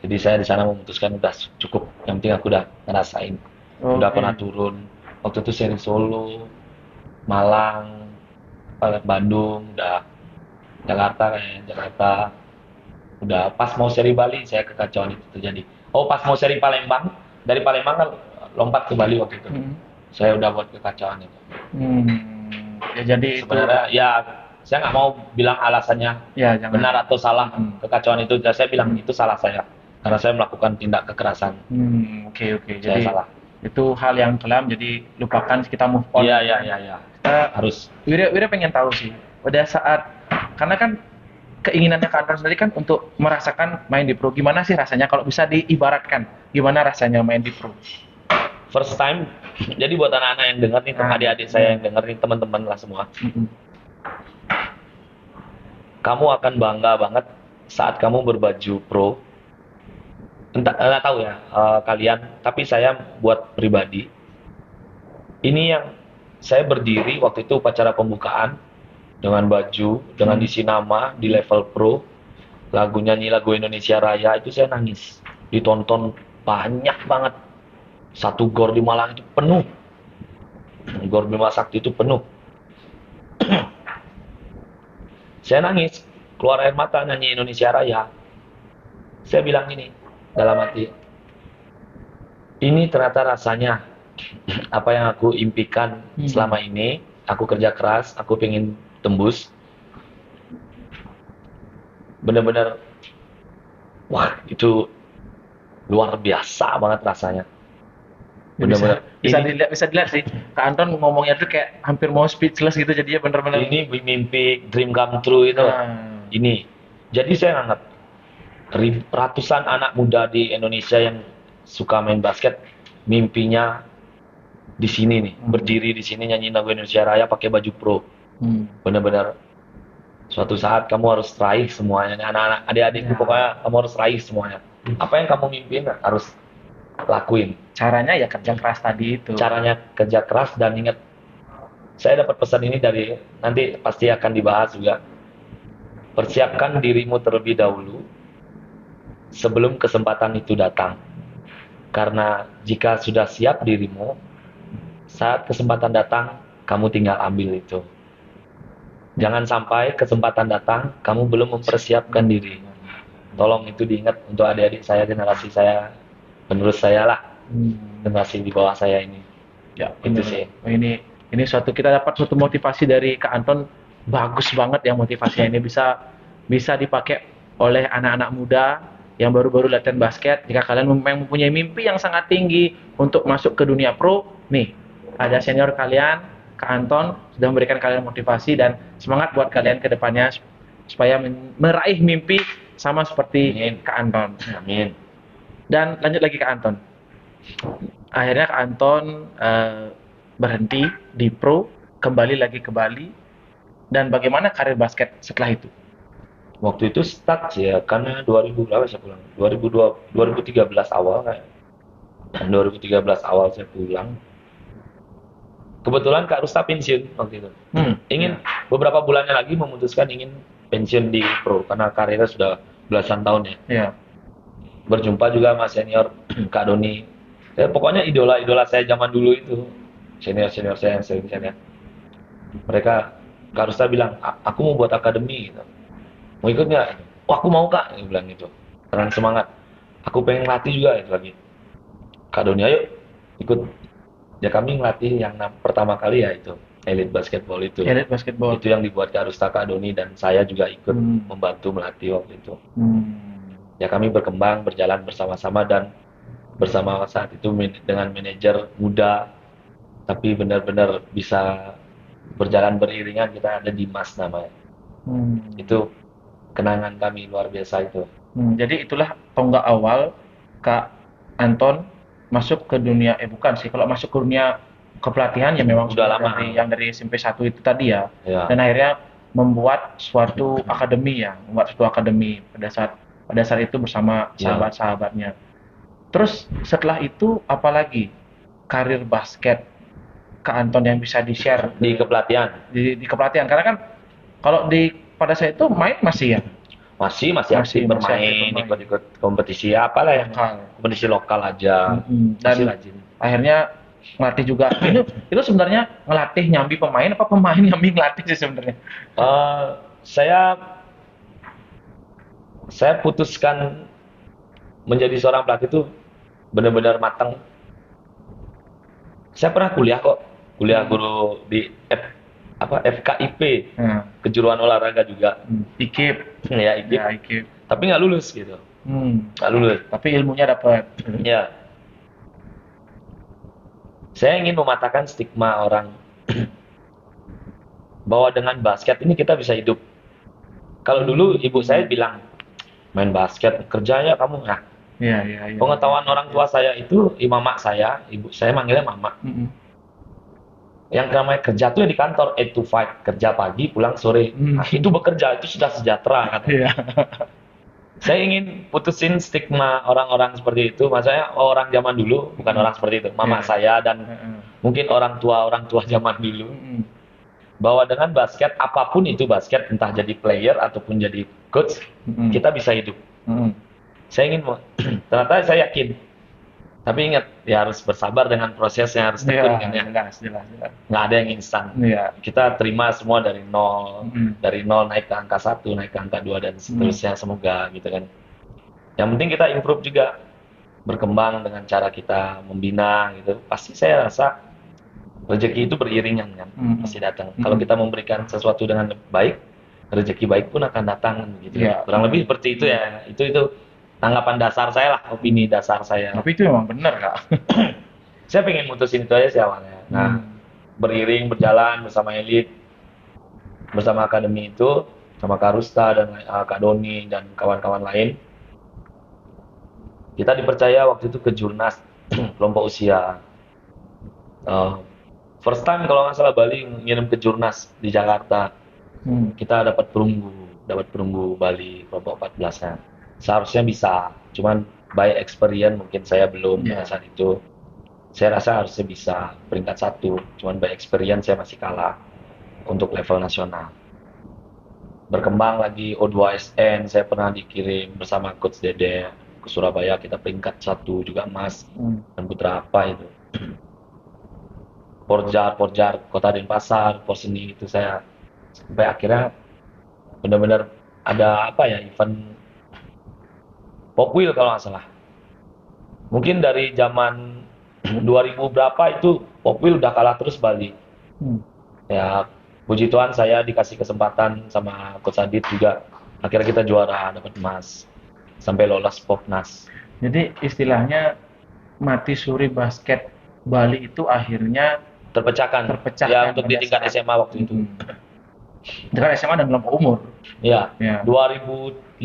Jadi saya di sana memutuskan udah cukup. Yang penting aku udah ngerasain. Udah pernah turun. Waktu itu seri Solo, Malang, Bandung, udah Jakarta. Udah pas mau seri Bali saya kekacauan itu terjadi. Oh pas mau seri Palembang, dari Palembang kan lompat ke Bali waktu itu. Saya udah buat kekacauan itu. Ya jadi sebenarnya ya saya nggak mau bilang alasannya ya, benar atau salah kekacauan itu. Saya bilang itu salah saya karena saya melakukan tindak kekerasan. Oke. Saya Jadi salah. Itu hal yang kelam, jadi lupakan, kita move on. Iya. Harus. Wira pengen tahu sih, pada saat, karena kan keinginannya Kak Anton sendiri kan untuk merasakan main di pro. Gimana sih rasanya kalau bisa diibaratkan? Gimana rasanya main di pro? First time, jadi buat anak-anak yang dengar nih, adik-adik saya yang dengar nih, teman-teman lah semua. Kamu akan bangga banget saat kamu berbaju pro. Nggak tahu ya kalian, tapi saya buat pribadi, ini yang saya berdiri waktu itu upacara pembukaan dengan baju, dengan isi nama di level pro, nyanyi lagu Indonesia Raya, itu saya nangis. Ditonton banyak banget. Satu GOR di Malang itu penuh. GOR Bima Sakti itu penuh. Saya nangis, keluar air mata nyanyi Indonesia Raya. Saya bilang ini dalam hati, ini ternyata rasanya apa yang aku impikan selama ini. Aku kerja keras, aku pengen tembus. Bener-bener, wah itu luar biasa banget rasanya. Bener-bener. Bisa dilihat sih, Kak Anton ngomongnya tuh kayak hampir mau speechless gitu, jadinya bener-bener. Ini mimpi, dream come true itu. Ini. Jadi saya anggap ratusan anak muda di Indonesia yang suka main basket, mimpinya di sini nih, berdiri di sini nyanyi lagu Indonesia Raya pakai baju pro. Benar-benar suatu saat kamu harus raih semuanya, anak-anak, adik-adikku, pokoknya kamu harus raih semuanya. Apa yang kamu mimpiin harus lakuin. Caranya ya kerja keras tadi itu. Caranya kerja keras, dan ingat, saya dapat pesan ini dari, nanti pasti akan dibahas juga. Persiapkan dirimu terlebih dahulu sebelum kesempatan itu datang. Karena jika sudah siap dirimu, saat kesempatan datang, kamu tinggal ambil itu. Jangan sampai kesempatan datang, kamu belum mempersiapkan diri. Tolong itu diingat untuk adik-adik saya, generasi saya, penerus saya lah, generasi di bawah saya ini. Ya, itu sih. Ini suatu, kita dapat suatu motivasi dari Kak Anton, bagus banget ya motivasinya ini, bisa dipakai oleh anak-anak muda yang baru-baru latihan basket. Jika kalian mempunyai mimpi yang sangat tinggi untuk masuk ke dunia pro, nih ada senior kalian, Kak Anton, sudah memberikan kalian motivasi dan semangat buat kalian ke depannya supaya meraih mimpi sama seperti Kak Anton. Amin. Dan lanjut lagi Kak Anton. Akhirnya Kak Anton berhenti di pro, kembali lagi ke Bali. Dan bagaimana karir basket setelah itu? Waktu itu stuck sih ya, karena 2000 berapa saya pulang? 2013 awal kayak. 2013 awal saya pulang. Kebetulan Kak Rusta pensiun waktu itu. Ingin beberapa bulannya lagi memutuskan ingin pensiun di pro karena karirnya sudah belasan tahun ya. berjumpa juga sama senior Kak Doni. Ya, pokoknya idola-idola saya zaman dulu itu, senior-senior saya yang senior. Mereka, Kak Rusta bilang, Aku mau buat akademi gitu. Mau ikut nggak? Oh, aku mau Kak, dia bilang gitu. Dengan semangat. Aku pengen latih juga itu lagi. Kak Doni, ayo ikut. Ya kami ngelatih yang pertama kali ya itu, Elite Basketball itu. Elit basketball. Itu yang dibuat Kak Rusta, Kak Doni, dan saya juga ikut Hmm. membantu melatih waktu itu. Hmm. Ya kami berkembang, berjalan bersama-sama dan bersama saat itu dengan manajer muda, tapi benar-benar bisa berjalan beriringan. Kita ada di Mas namanya. Hmm. Itu kenangan kami luar biasa itu. Jadi itulah tonggak awal Kak Anton masuk ke dunia, bukan sih, kalau masuk ke dunia kepelatihan ya memang Udah sudah lama. dari yang dari SMP 1 itu tadi ya. Ya. Dan akhirnya membuat suatu akademi ya, membuat suatu akademi pada saat itu bersama Ya. sahabat-sahabatnya. Terus setelah itu apalagi karir basket Kak Anton yang bisa di-share Di kepelatihan. di kepelatihan, karena kan kalau pada saat itu main masih ya Masih Masih aktif bermain, bermain. ikut-ikut kompetisi apalah ya. lokal. Kompetisi lokal aja. Masih Dan rajin. akhirnya ngelatih juga. Itu sebenarnya ngelatih nyambi pemain apa pemain nyambi ngelatih sih sebenarnya? Eh, saya putuskan menjadi seorang pelatih itu benar-benar matang. Saya pernah kuliah kok, kuliah guru di FKIP, Nah, kejuruan olahraga juga. ikip. Ya, IKIP. Ya, ikip. Tapi nggak lulus gitu. Nggak lulus. Tapi ilmunya dapat. Ya, saya ingin mematahkan stigma orang bahwa dengan basket ini kita bisa hidup. Kalau dulu ibu saya bilang, main basket, kerjanya kamu. Nah, Iya, iya, iya. pengetahuan orang tua saya itu, mama saya, ibu saya manggilnya mama. Yang namanya kerja tuh ya di kantor 8 to 5, kerja pagi, pulang sore. Nah, itu bekerja, itu sudah sejahtera katanya. Iya. Saya ingin putusin stigma orang-orang seperti itu. Maksudnya orang zaman dulu bukan orang seperti itu. Mama Iya. saya dan mungkin orang tua zaman dulu, bahwa dengan basket, apapun itu basket, entah jadi player ataupun jadi coach, kita bisa hidup. Saya ingin, ternyata saya yakin. Tapi ingat, ya harus bersabar dengan prosesnya, harus tekun kan ya. Jelas. Nggak ada yang instan. Iya. Kita terima semua dari nol, dari nol naik ke angka 1, naik ke angka 2, dan seterusnya, semoga gitu kan. Yang penting kita improve juga, berkembang dengan cara kita membina gitu. Pasti saya rasa rezeki itu beriringan kan, pasti datang. Kalau kita memberikan sesuatu dengan baik, rezeki baik pun akan datang gitu. Iya. Kurang lebih seperti itu ya. Itu tanggapan dasar saya lah, opini dasar saya. Tapi itu memang benar, Kak. Saya pengen mutusin itu aja sih awalnya. Nah, beriring berjalan bersama elit, bersama akademi itu, sama Kak Rusta dan Kak Doni dan kawan-kawan lain. Kita dipercaya waktu itu ke Jurnas kelompok usia. First time kalau nggak salah Bali ngirim ke Jurnas di Jakarta. Kita dapat perunggu Bali kelompok 14-nya. Seharusnya bisa, cuman by experience mungkin saya belum pada saat itu. Saya rasa harusnya bisa peringkat 1, cuman by experience saya masih kalah untuk level nasional. Berkembang lagi O2SN, saya pernah dikirim bersama Coach Dede ke Surabaya, kita peringkat 1 juga emas, dan putra apa itu. Porjar, Kota Denpasar, Porseni itu saya sampai akhirnya benar-benar ada event Popwil kalau nggak salah. Mungkin dari zaman 2000 berapa itu Popwil udah kalah terus Bali. Ya, puji Tuhan saya dikasih kesempatan sama Coach Adit juga. Akhirnya kita juara, dapat emas. Sampai lolos Popnas. Jadi istilahnya mati suri basket Bali itu akhirnya terpecahkan. Ya, untuk di tingkat SMA waktu itu. Dengan SMA dan kelompok umur. Ya. 2015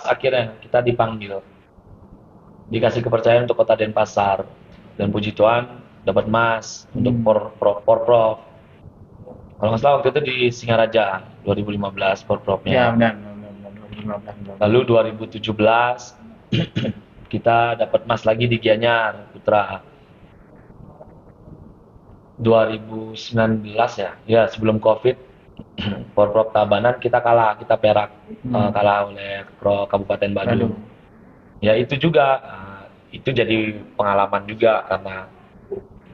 akhirnya kita dipanggil. Dikasih kepercayaan untuk Kota Denpasar. Dan puji Tuhan dapat emas untuk Porprov. Kalau nggak salah waktu itu di Singaraja 2015 Porprovnya. Ya, benar. Lalu 2017 kita dapat emas lagi di Gianyar Putra. 2019 ya sebelum Covid, Porprov Tabanan kita perak, kalah oleh Pro Kabupaten Badung. Ya itu juga, itu jadi pengalaman juga karena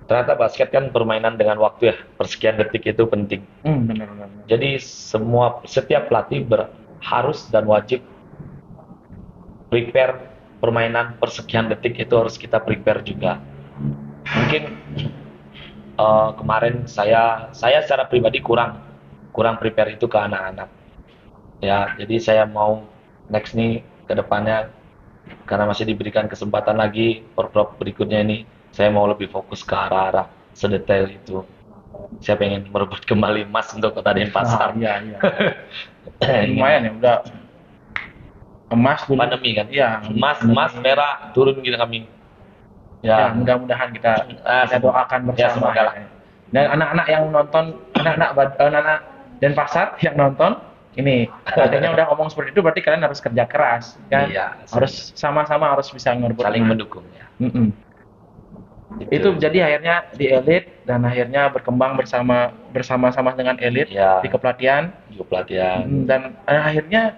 ternyata basket kan permainan dengan waktu ya, persekian detik itu penting. Benar, benar, benar. Jadi setiap pelatih harus dan wajib prepare permainan persekian detik itu harus kita prepare juga. Mungkin kemarin saya secara pribadi kurang kurang prepare itu ke anak-anak. Ya, jadi saya mau next nih ke depannya karena masih diberikan kesempatan lagi prop berikutnya ini saya mau lebih fokus ke arah-arah sedetail itu. Saya pengen merebut kembali emas untuk Kota Denpasar. Iya, iya. Lumayan ya, udah emas dulu. Pandemi kan? Iya, Emas merah turun gitu kami. Ya, Ya, mudah-mudahan kita doakan bersama. ya semoga lah. Dan anak-anak yang nonton, anak-anak Denpasar yang nonton, ini adanya udah ngomong seperti itu, berarti kalian harus kerja keras, kan? Iya, Harus sama-sama harus bisa ngerebut saling emas. mendukung ya. Mm-mm. Itu jadi akhirnya di elit dan akhirnya berkembang bersama-sama dengan elit Ya, di kepelatihan. juga pelatihan. Dan akhirnya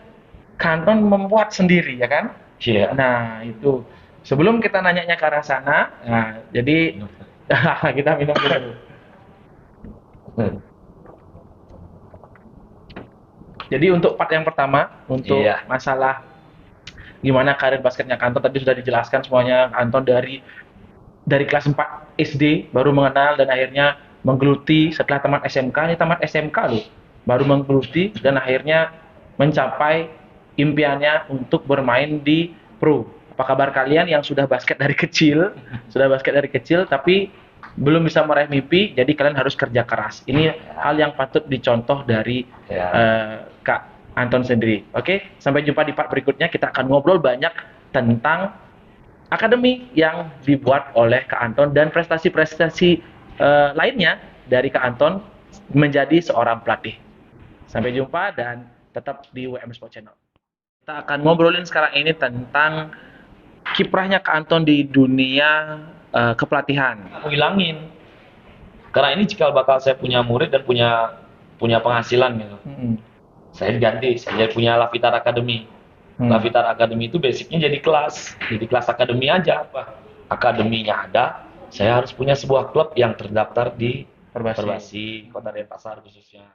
kanton membuat sendiri, ya kan? Iya. Nah, itu sebelum kita nanyanya ke arah sana, nah, jadi kita minum dulu. Jadi untuk part yang pertama, untuk Iya. masalah gimana karir basketnya Kanton tadi sudah dijelaskan semuanya. Kanton dari kelas 4 SD baru mengenal dan akhirnya menggeluti setelah tamat SMK. Ini tamat SMK loh, baru menggeluti dan akhirnya mencapai impiannya untuk bermain di pro. Apa kabar kalian yang sudah basket dari kecil, tapi belum bisa meraih mimpi, jadi kalian harus kerja keras. Ini hal yang patut dicontoh dari Kak Anton sendiri. Oke, sampai jumpa di part berikutnya. Kita akan ngobrol banyak tentang akademi yang dibuat oleh Kak Anton dan prestasi-prestasi lainnya dari Kak Anton menjadi seorang pelatih. Sampai jumpa dan tetap di WM Sport Channel. Kita akan ngobrolin sekarang ini tentang kiprahnya Kak Anton di dunia kepelatihan. Aku hilangin. Karena ini cikal bakal saya punya murid dan punya penghasilan gitu. Saya ganti, saya punya Lavitar Academy. Lavitar Academy itu basicnya jadi kelas akademi aja apa. Akademinya ada, saya harus punya sebuah klub yang terdaftar di Perbasi. Perbasi Kota Denpasar khususnya.